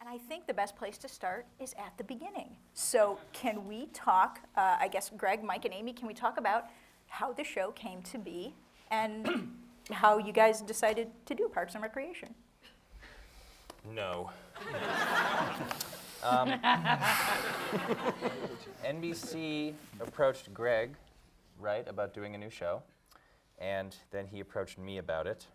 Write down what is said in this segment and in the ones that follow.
And I think the best place to start is at the beginning. So can we talk, I guess Greg, Mike, and Amy, can we talk about how the show came to be and how you guys decided to do Parks and Recreation? No. NBC approached Greg, right, about doing a new show, and then he approached me about it.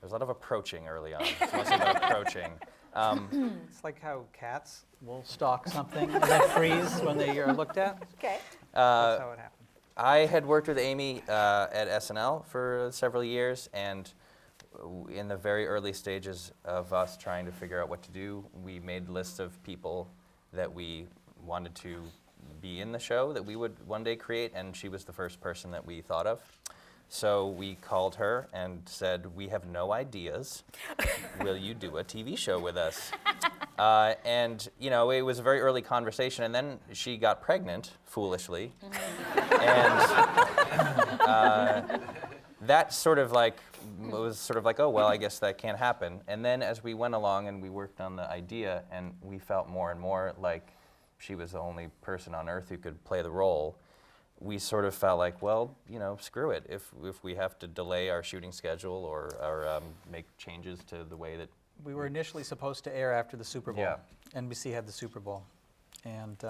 There was a lot of approaching early on. It's mostly about approaching. It's like how cats will stalk something and then freeze when they are looked at. Okay. That's how it happened. I had worked with Amy at SNL for several years, and in the very early stages of us trying to figure out what to do, we made lists of people that we wanted to be in the show that we would one day create, and she was the first person that we thought of. So we called her and said, "We have no ideas. Will you do a TV show with us?" And you know, it was a very early conversation, and then she got pregnant, foolishly, and that sort of like was sort of like, oh well, I guess that can't happen. And then as we went along and we worked on the idea, and we felt more and more like she was the only person on earth who could play the role, we sort of felt like, well, you know, screw it. If we have to delay our shooting schedule or make changes to the way that We were initially supposed to air after the Super Bowl. Yeah. NBC had the Super Bowl, and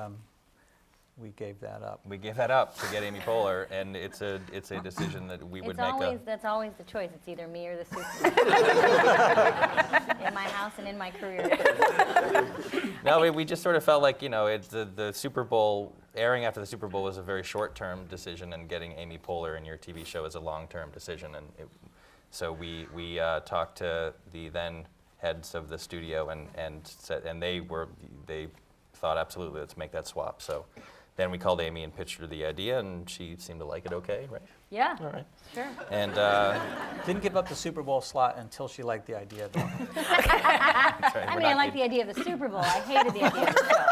we gave that up. we gave that up to get Amy Poehler, and it's a decision that we would make. That's always the choice. It's either me or the Super Bowl. In my house and in my career. No, we just sort of felt like, you know, it's the Super Bowl, airing after the Super Bowl was a very short-term decision, and getting Amy Poehler in your TV show is a long-term decision. And so we talked to the then heads of the studio, and they thought, absolutely, let's make that swap. So then we called Amy and pitched her the idea, and she seemed to like it okay, right? Yeah. All right. Sure. And Didn't give up the Super Bowl slot until she liked the idea. I mean, I like the idea of the Super Bowl. I hated the idea of the show.